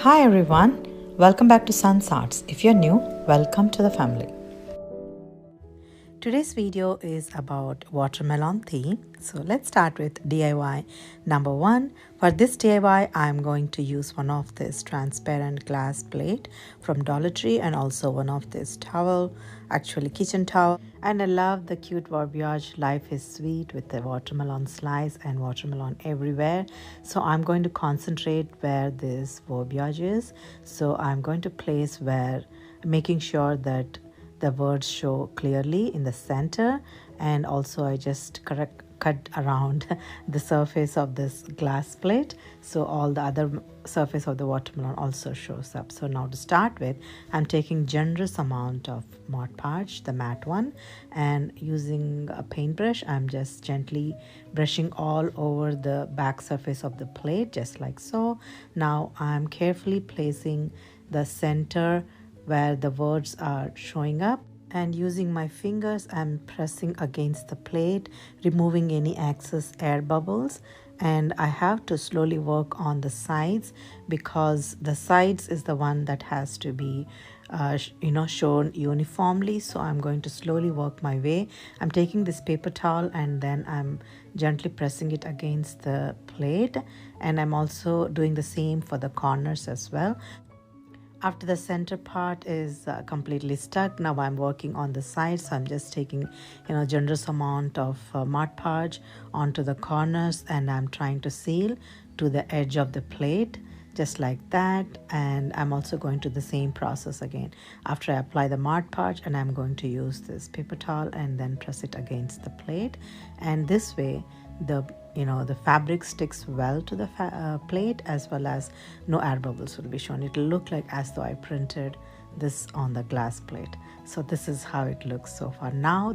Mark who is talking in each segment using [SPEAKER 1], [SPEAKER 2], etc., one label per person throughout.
[SPEAKER 1] Hi everyone, welcome back to Sun's Arts. If you're new, welcome to the family. Today's video is about watermelon theme. So let's start with DIY number 1. For this DIY, I'm going to use one of this transparent glass plate from Dollar Tree and also one of this towel, actually kitchen towel. And I love the cute verbiage, life is sweet, with the watermelon slice and watermelon everywhere. So I'm going to concentrate where this verbiage is. So I'm going to place where, making sure that the words show clearly in the center, and also I just cut around the surface of this glass plate so all the other surface of the watermelon also shows up. So now to start with, I'm taking generous amount of Mod Podge, the matte one, and using a paintbrush I'm just gently brushing all over the back surface of the plate, just like so. Now I'm carefully placing the center where the words are showing up, and using my fingers I'm pressing against the plate, removing any excess air bubbles. And I have to slowly work on the sides because the sides is the one that has to be shown uniformly. So I'm going to slowly work my way. I'm taking this paper towel and then I'm gently pressing it against the plate, and I'm also doing the same for the corners as well. After the center part is completely stuck, now I'm working on the sides. So I'm just taking generous amount of Mod Podge onto the corners, and I'm trying to seal to the edge of the plate just like that. And I'm also going to the same process again after I apply the Mod Podge, and I'm going to use this paper towel and then press it against the plate, and this way the fabric sticks well to the plate, as well as no air bubbles will be shown. It will look like as though I printed this on the glass plate. So this is how it looks so far. Now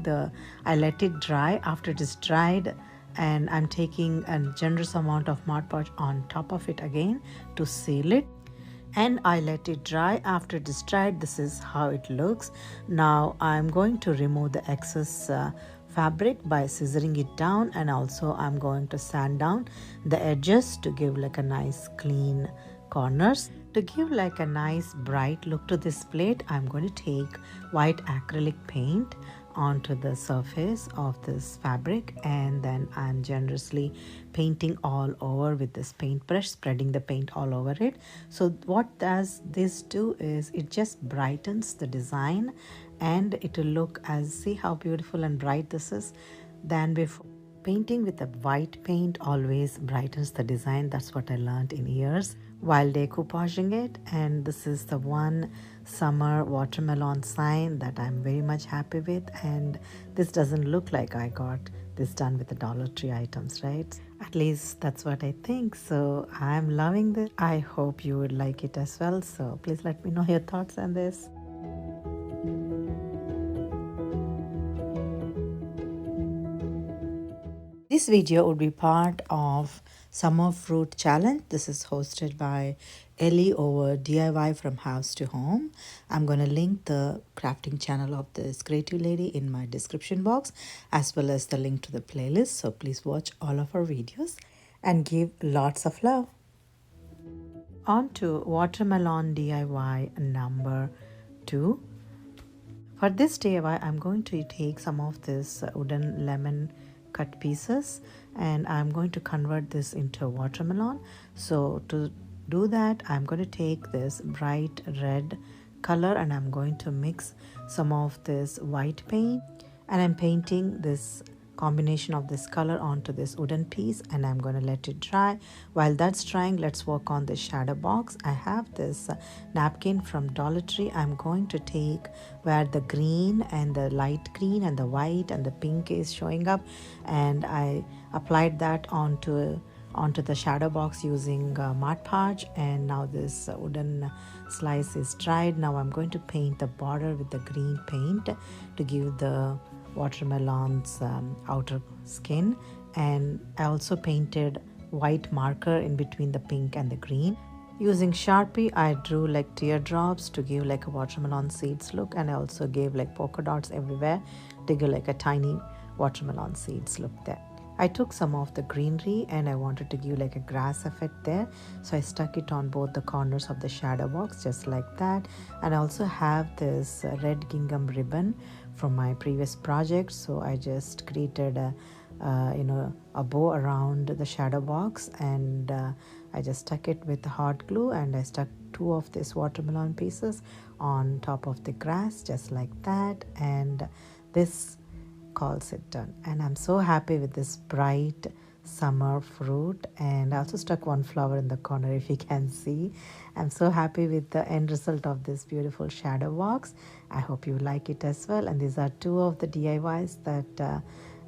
[SPEAKER 1] I let it dry. After it is dried, and I'm taking a generous amount of Mod Podge on top of it again to seal it, and I let it dry. After it is dried, this is how it looks. Now I'm going to remove the excess fabric by scissoring it down, and also I'm going to sand down the edges to give like a nice clean corners. To give like a nice bright look to this plate, I'm going to take white acrylic paint onto the surface of this fabric, and then I'm generously painting all over with this paintbrush, spreading the paint all over it. So what does this do is it just brightens the design, and it will look as, see how beautiful and bright this is than before. Painting with a white paint always brightens the design. That's what I learned in years while decoupaging it. And this is the one summer watermelon sign that I'm very much happy with. And this doesn't look like I got this done with the Dollar Tree items, right? At least that's what I think. So I'm loving this. I hope you would like it as well. So please let me know your thoughts on this. This video would be part of Summer Fruit Challenge. This is hosted by Ellie over DIY from house to home. I'm going to link the crafting channel of this creative lady in my description box, as well as the link to the playlist. So please watch all of our videos and give lots of love. On to watermelon DIY number 2. For this DIY, I'm going to take some of this wooden lemon cut pieces, and I'm going to convert this into watermelon. So to do that, I'm going to take this bright red color, and I'm going to mix some of this white paint, and I'm painting this combination of this color onto this wooden piece, and I'm going to let it dry. While that's drying, let's work on the shadow box. I have this napkin from Dollar Tree. I'm going to take where the green and the light green and the white and the pink is showing up, and I applied that onto the shadow box using Mod Podge. And now this wooden slice is dried. Now I'm going to paint the border with the green paint to give the watermelon's outer skin, and I also painted white marker in between the pink and the green. Using Sharpie, I drew like teardrops to give like a watermelon seeds look, and I also gave like polka dots everywhere to give like a tiny watermelon seeds look there. I took some of the greenery and I wanted to give like a grass effect there, so I stuck it on both the corners of the shadow box just like that. And I also have this red gingham ribbon from my previous project, so I just created a a bow around the shadow box, and I just stuck it with hot glue, and I stuck 2 of these watermelon pieces on top of the grass just like that, and this calls it done. And I'm so happy with this bright summer fruit, and I also stuck 1 flower in the corner if you can see. I'm so happy with the end result of this beautiful shadow box. I hope you like it as well. And these are 2 of the DIYs that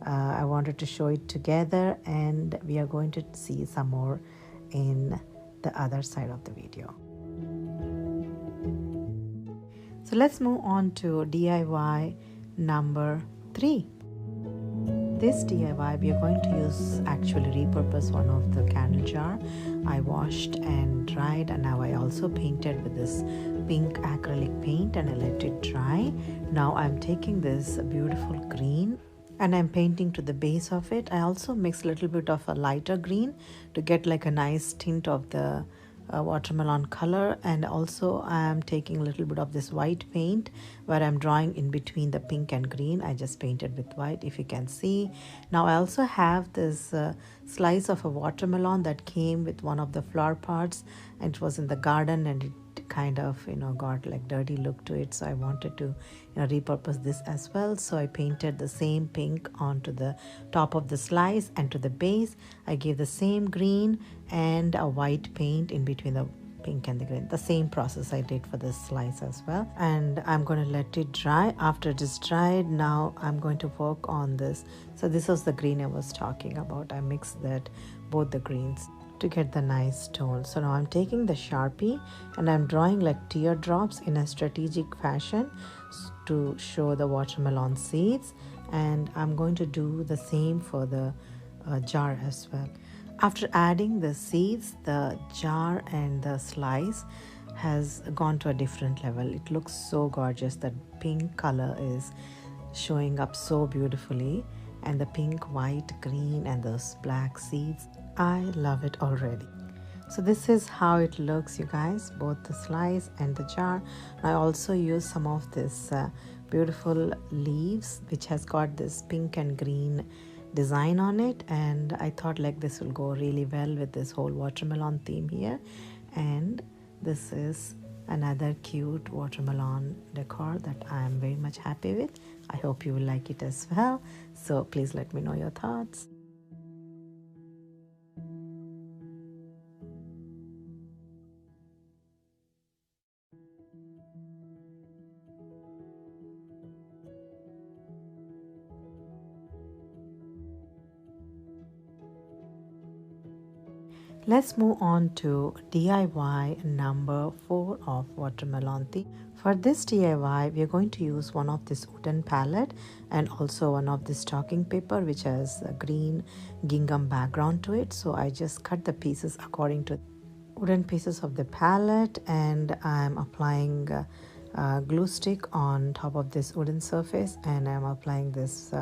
[SPEAKER 1] I wanted to show it together, and we are going to see some more in the other side of the video. So let's move on to DIY number 3. This DIY we are going to use actually repurpose one of the candle jar. I washed and dried, and now I also painted with this pink acrylic paint and I let it dry. Now I'm taking this beautiful green and I'm painting to the base of it. I also mix a little bit of a lighter green to get like a nice tint of the watermelon color, and also I am taking a little bit of this white paint where I'm drawing in between the pink and green. I just painted with white if you can see. Now I also have this slice of a watermelon that came with one of the flower pots, and it was in the garden and it kind of got like dirty look to it, so I wanted to repurpose this as well. So I painted the same pink onto the top of the slice, and to the base I gave the same green and a white paint in between the pink and the green. The same process I did for this slice as well, and I'm going to let it dry. After it is dried, now I'm going to work on this. So this was the green I was talking about. I mixed that both the greens to get the nice tone. So now I'm taking the Sharpie and I'm drawing like teardrops in a strategic fashion to show the watermelon seeds, and I'm going to do the same for the jar as well. After adding the seeds, the jar and the slice has gone to a different level. It looks so gorgeous. That pink color is showing up so beautifully, and the pink, white, green and those black seeds, I love it already. So this is how it looks, you guys, both the slice and the jar. I also use some of this beautiful leaves which has got this pink and green design on it, and I thought like this will go really well with this whole watermelon theme here. And this is another cute watermelon decor that I am very much happy with. I hope you will like it as well, so please let me know your thoughts. Let's move on to DIY number 4 of watermelon theme. For this DIY, we are going to use one of this wooden palette and also one of this stocking paper which has a green gingham background to it. So I just cut the pieces according to wooden pieces of the palette, and I'm applying glue stick on top of this wooden surface, and I'm applying this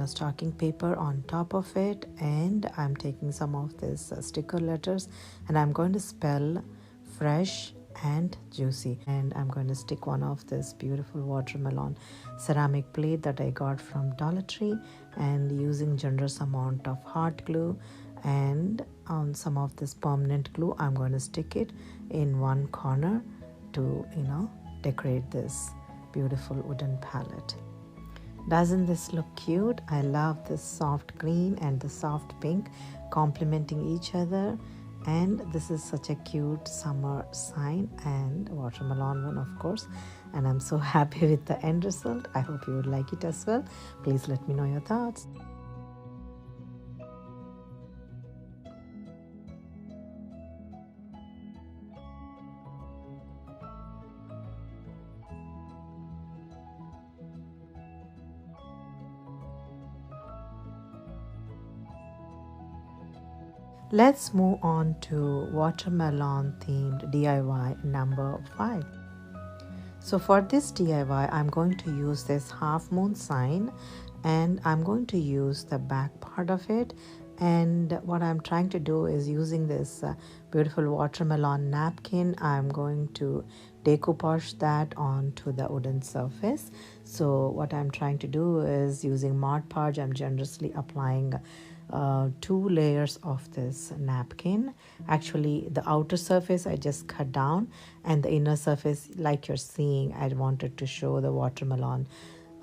[SPEAKER 1] stocking paper on top of it, and I'm taking some of this sticker letters and I'm going to spell fresh and juicy, and I'm going to stick one of this beautiful watermelon ceramic plate that I got from Dollar Tree, and using generous amount of hot glue and on some of this permanent glue, I'm going to stick it in one corner to decorate this beautiful wooden palette. Doesn't this look cute? I love this soft green and the soft pink complementing each other, and this is such a cute summer sign and watermelon one, of course, and I'm so happy with the end result. I hope you would like it as well. Please let me know your thoughts. Let's move on to watermelon themed DIY number 5. So for this DIY, I'm going to use this half moon sign, and I'm going to use the back part of it. And what I'm trying to do is using this beautiful watermelon napkin, I'm going to decoupage that onto the wooden surface. So what I'm trying to do is using Mod Podge, I'm generously applying 2 layers of this napkin. Actually, the outer surface I just cut down, and the inner surface, like you're seeing, I wanted to show the watermelon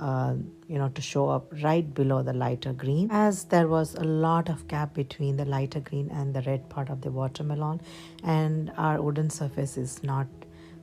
[SPEAKER 1] to show up right below the lighter green, as there was a lot of gap between the lighter green and the red part of the watermelon, and our wooden surface is not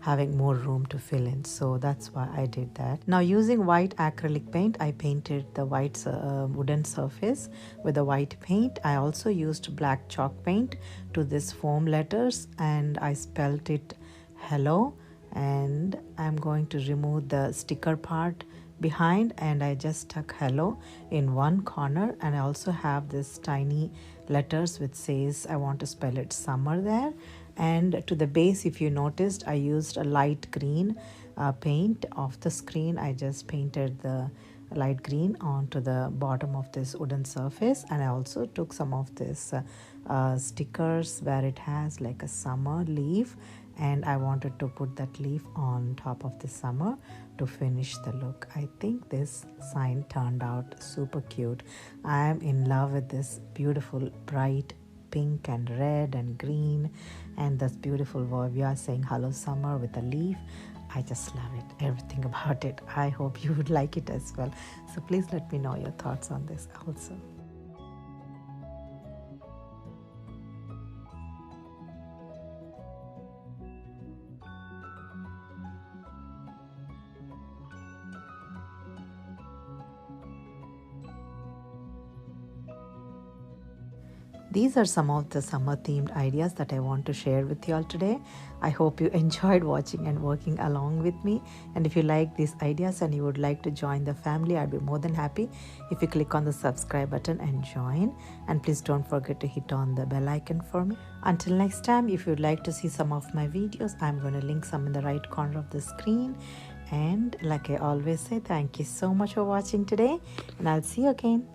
[SPEAKER 1] having more room to fill in, so that's why I did that. Now, using white acrylic paint, I painted the white wooden surface with the white paint. I also used black chalk paint to this foam letters, and I spelled it hello, and I'm going to remove the sticker part behind, and I just stuck hello in one corner, and I also have this tiny letters which says I want to spell it summer there. And to the base, if you noticed, I used a light green paint off the screen. I just painted the light green onto the bottom of this wooden surface, and I also took some of this stickers where it has like a summer leaf, and I wanted to put that leaf on top of the summer to finish the look. I think this sign turned out super cute. I am in love with this beautiful bright pink and red and green, and this beautiful Vavia saying hello summer with a leaf. I just love it, everything about it. I hope you would like it as well. So please let me know your thoughts on this also. These are some of the summer themed ideas that I want to share with you all today. I hope you enjoyed watching and working along with me. And if you like these ideas and you would like to join the family, I'd be more than happy if you click on the subscribe button and join. And please don't forget to hit on the bell icon for me. Until next time, if you'd like to see some of my videos, I'm going to link some in the right corner of the screen. And like I always say, thank you so much for watching today, and I'll see you again.